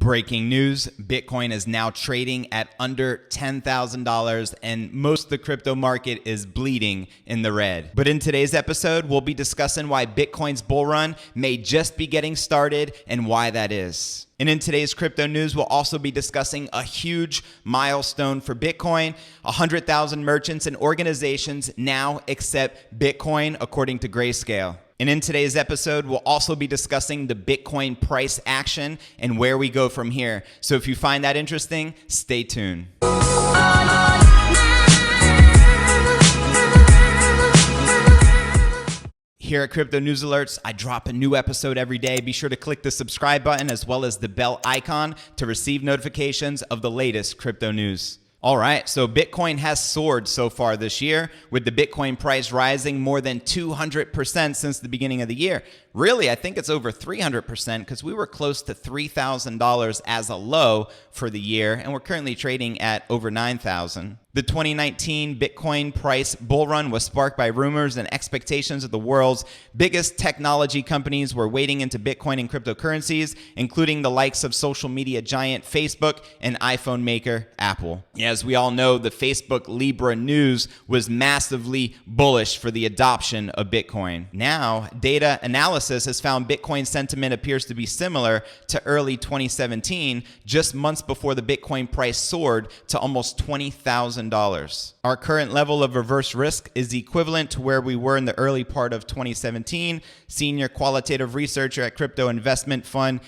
Breaking news, Bitcoin is now trading at under $10,000 and most of the crypto market is bleeding in the red. But in today's episode, we'll be discussing why Bitcoin's bull run may just be getting started and why that is. And in today's crypto news, we'll also be discussing a huge milestone for Bitcoin. 100,000 merchants and organizations now accept Bitcoin according to Grayscale. And in today's episode, we'll also be discussing the Bitcoin price action and where we go from here. So if you find that interesting, stay tuned. Here at Crypto News Alerts, I drop a new episode every day. Be sure to click the subscribe button as well as the bell icon to receive notifications of the latest crypto news. All right, so Bitcoin has soared so far this year, with the Bitcoin price rising more than 200% since the beginning of the year. Really, I think it's over 300% because we were close to $3,000 as a low for the year, and we're currently trading at over $9,000. The 2019 Bitcoin price bull run was sparked by rumors and expectations of the world's biggest technology companies were wading into Bitcoin and cryptocurrencies, including the likes of social media giant Facebook and iPhone maker Apple. As we all know, the Facebook Libra news was massively bullish for the adoption of Bitcoin. Now, data analysis has found Bitcoin sentiment appears to be similar to early 2017, just months before the Bitcoin price soared to almost $20,000. Our current level of reverse risk is equivalent to where we were in the early part of 2017. Senior qualitative researcher at crypto investment fund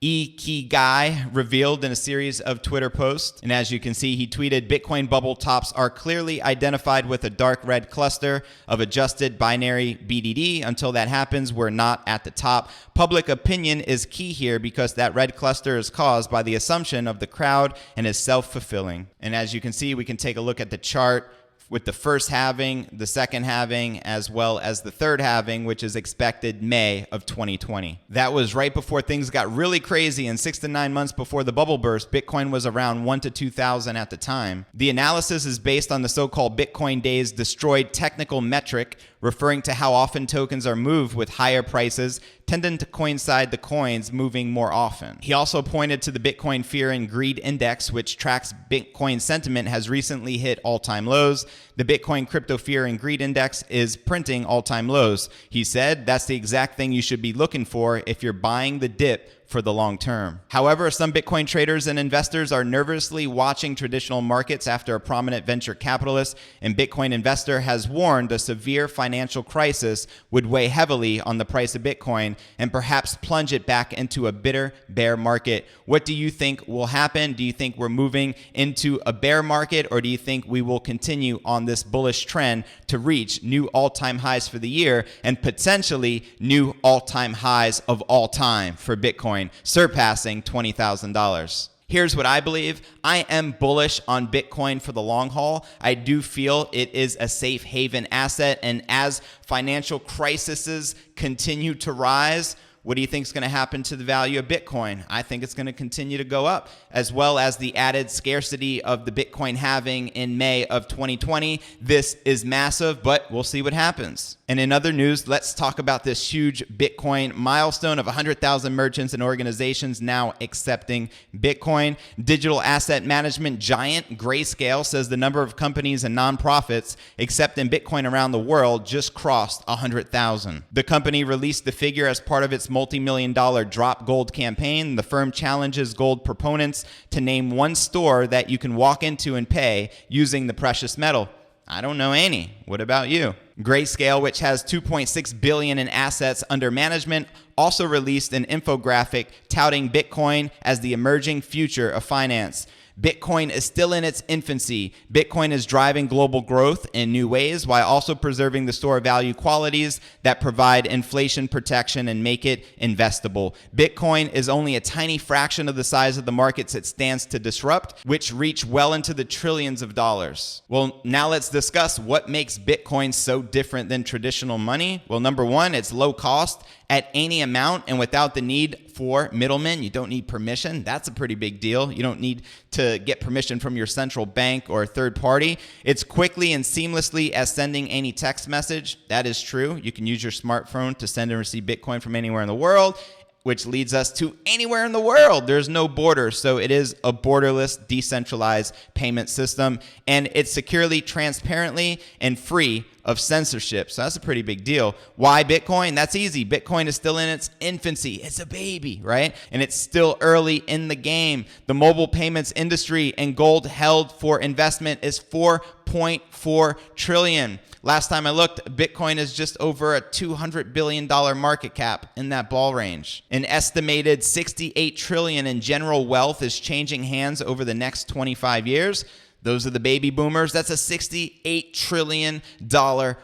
Ikigai revealed in a series of Twitter posts. And as you can see, he tweeted, Bitcoin bubble tops are clearly identified with a dark red cluster of adjusted binary BDD. Until that happens, we're not at the top. Public opinion is key here because that red cluster is caused by the assumption of the crowd and is self-fulfilling. And as you can see, we can take a look at the chart with the first halving, the second halving, as well as the third halving, which is expected May of 2020. That was right before things got really crazy, and 6 to 9 months before the bubble burst, Bitcoin was around 1 to 2,000 at the time. The analysis is based on the so-called Bitcoin Days Destroyed technical metric, referring to how often tokens are moved with higher prices, tending to coincide the coins moving more often. He also pointed to the Bitcoin Fear and Greed Index, which tracks Bitcoin sentiment, has recently hit all-time lows. The Bitcoin Crypto Fear and Greed Index is printing all-time lows. He said that's the exact thing you should be looking for if you're buying the dip for the long term. However, some Bitcoin traders and investors are nervously watching traditional markets after a prominent venture capitalist and Bitcoin investor has warned a severe financial crisis would weigh heavily on the price of Bitcoin and perhaps plunge it back into a bitter bear market. What do you think will happen? Do you think we're moving into a bear market, or do you think we will continue on this bullish trend to reach new all-time highs for the year and potentially new all-time highs of all time for Bitcoin, surpassing $20,000? Here's what I believe. I am bullish on Bitcoin for the long haul. I do feel it is a safe haven asset. And as financial crises continue to rise, what do you think is going to happen to the value of Bitcoin? I think it's going to continue to go up, as well as the added scarcity of the Bitcoin halving in May of 2020. This is massive, but we'll see what happens. And in other news, let's talk about this huge Bitcoin milestone of 100,000 merchants and organizations now accepting Bitcoin. Digital asset management giant Grayscale says the number of companies and nonprofits accepting Bitcoin around the world just crossed 100,000. The company released the figure as part of its multi-million-dollar Drop Gold campaign. The firm challenges gold proponents to name one store that you can walk into and pay using the precious metal. I don't know any. What about you? Grayscale, which has $2.6 billion in assets under management, also released an infographic touting Bitcoin as the emerging future of finance. Bitcoin is still in its infancy. Bitcoin is driving global growth in new ways while also preserving the store value qualities that provide inflation protection and make it investable. Bitcoin is only a tiny fraction of the size of the markets it stands to disrupt, which reach well into the trillions of dollars. Well, now let's discuss what makes Bitcoin so different than traditional money. Well, number one, it's low cost at any amount and without the need for middlemen. You don't need permission. That's a pretty big deal. You don't need to get permission from your central bank or a third party. It's quickly and seamlessly as sending any text message. That is true. You can use your smartphone to send and receive Bitcoin from anywhere in the world. which leads us to anywhere in the world. There's no border. So it is a borderless, decentralized payment system, and it's securely, transparently, and free of censorship. So that's a pretty big deal. Why Bitcoin? That's easy. Bitcoin is still in its infancy. It's a baby, right? And it's still early in the game. The mobile payments industry and gold held for investment is 4.4 trillion. Last time I looked, Bitcoin is just over a $200 billion market cap, in that ball range. An estimated $68 trillion in general wealth is changing hands over the next 25 years. Those are the baby boomers. That's a $68 trillion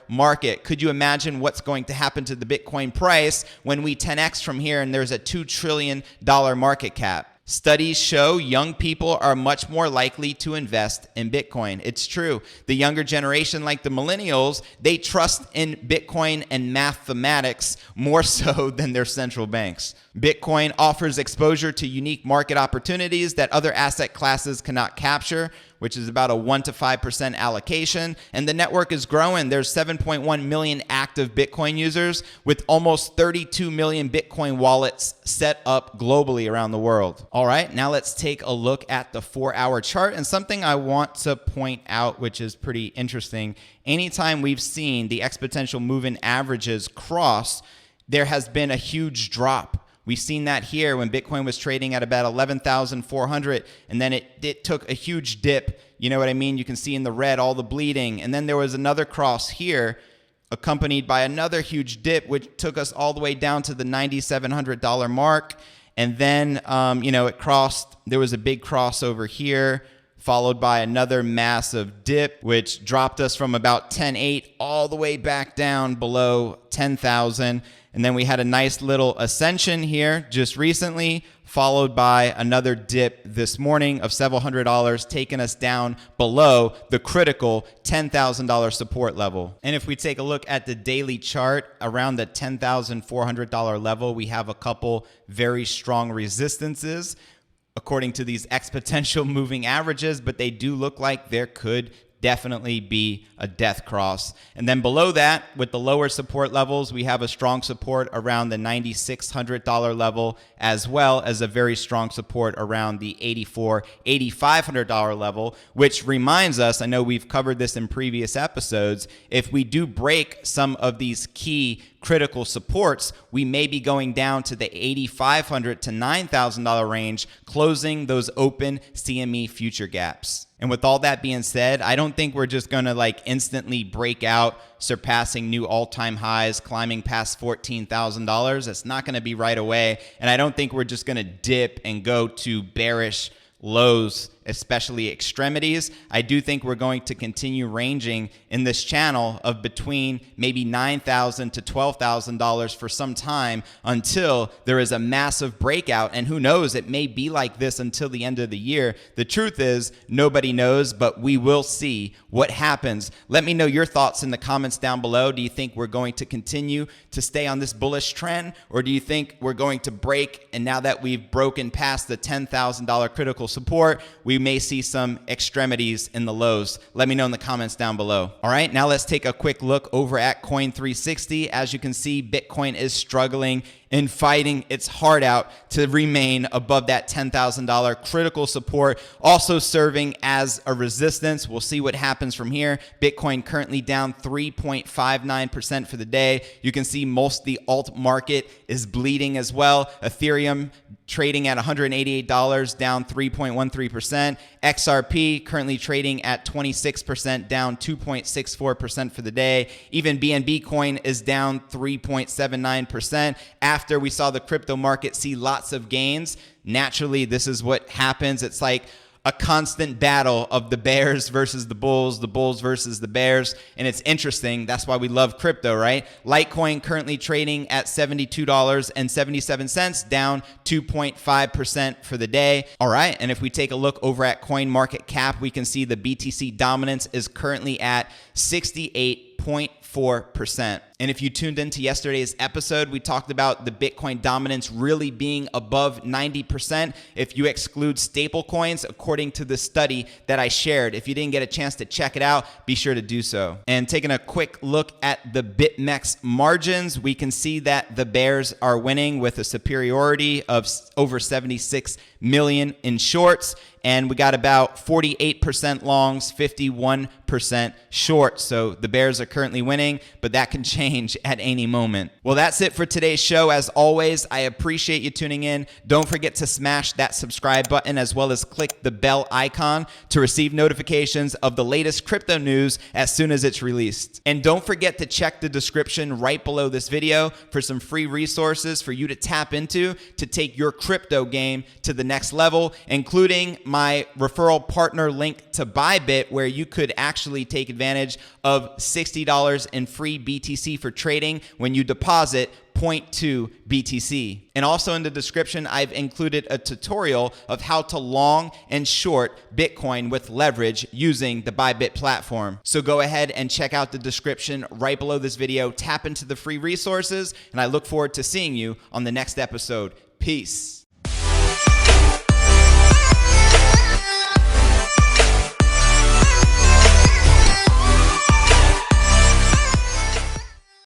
market. Could you imagine what's going to happen to the Bitcoin price when we 10x from here and there's a $2 trillion market cap? Studies show young people are much more likely to invest in Bitcoin. It's true. The younger generation, like the millennials, they trust in Bitcoin and mathematics more so than their central banks. Bitcoin offers exposure to unique market opportunities that other asset classes cannot capture, which is about a 1 to 5% allocation. And the network is growing. There's 7.1 million active Bitcoin users with almost 32 million Bitcoin wallets set up globally around the world. All right, now let's take a look at the 4-hour chart. And something I want to point out, which is pretty interesting, anytime we've seen the exponential moving averages cross, there has been a huge drop. We've seen that here when Bitcoin was trading at about 11,400, and then it took a huge dip. You know what I mean? You can see in the red all the bleeding. And then there was another cross here accompanied by another huge dip, which took us all the way down to the $9,700 mark. And then, it crossed. There was a big cross over here, followed by another massive dip, which dropped us from about 10.8 all the way back down below 10,000. And then we had a nice little ascension here just recently, followed by another dip this morning of several $100s, taking us down below the critical $10,000 support level. And if we take a look at the daily chart around the $10,400 level, we have a couple very strong resistances according to these exponential moving averages, but they do look like there could definitely be a death cross. And then below that, with the lower support levels, we have a strong support around the $9,600 level, as well as a very strong support around the $8,400, $8,500 level, which reminds us, I know we've covered this in previous episodes, if we do break some of these key critical supports, we may be going down to the $8,500 to $9,000 range, closing those open CME future gaps. And with all that being said, I don't think we're just going to instantly break out, surpassing new all-time highs, climbing past $14,000. That's not going to be right away. And I don't think we're just going to dip and go to bearish lows, especially extremities. I do think we're going to continue ranging in this channel of between maybe $9,000 to $12,000 for some time until there is a massive breakout. And who knows, it may be like this until the end of the year. The truth is, nobody knows, but we will see what happens. Let me know your thoughts in the comments down below. Do you think we're going to continue to stay on this bullish trend, or do you think we're going to break, and now that we've broken past the $10,000 critical support, we may see some extremities in the lows? Let me know in the comments down below. All right, now let's take a quick look over at Coin360. As you can see, Bitcoin is struggling and fighting its heart out to remain above that $10,000 critical support, also serving as a resistance. We'll see what happens from here. Bitcoin currently down 3.59% for the day. You can see most of the alt market is bleeding as well. Ethereum trading at $188, down 3.13%. XRP currently trading at 26%, down 2.64% for the day. Even BNB coin is down 3.79%. After we saw the crypto market see lots of gains, naturally, this is what happens. It's like a constant battle of the bears versus the bulls versus the bears. And it's interesting. That's why we love crypto, right? Litecoin currently trading at $72.77, down 2.5% for the day. All right. And if we take a look over at CoinMarketCap, we can see the BTC dominance is currently at 68.4%. And if you tuned into yesterday's episode, we talked about the Bitcoin dominance really being above 90% if you exclude stable coins, according to the study that I shared. If you didn't get a chance to check it out, be sure to do so. And taking a quick look at the BitMEX margins, we can see that the bears are winning with a superiority of over 76 million in shorts. And we got about 48% longs, 51% shorts. So the bears are currently winning, but that can change at any moment. Well, that's it for today's show. As always, I appreciate you tuning in. Don't forget to smash that subscribe button as well as click the bell icon to receive notifications of the latest crypto news as soon as it's released. And don't forget to check the description right below this video for some free resources for you to tap into to take your crypto game to the next level, including my referral partner link to Bybit, where you could actually take advantage of $60 in free BTC for trading when you deposit 0.2 BTC. And also in the description, I've included a tutorial of how to long and short Bitcoin with leverage using the Bybit platform. So go ahead and check out the description right below this video, tap into the free resources, and I look forward to seeing you on the next episode. Peace.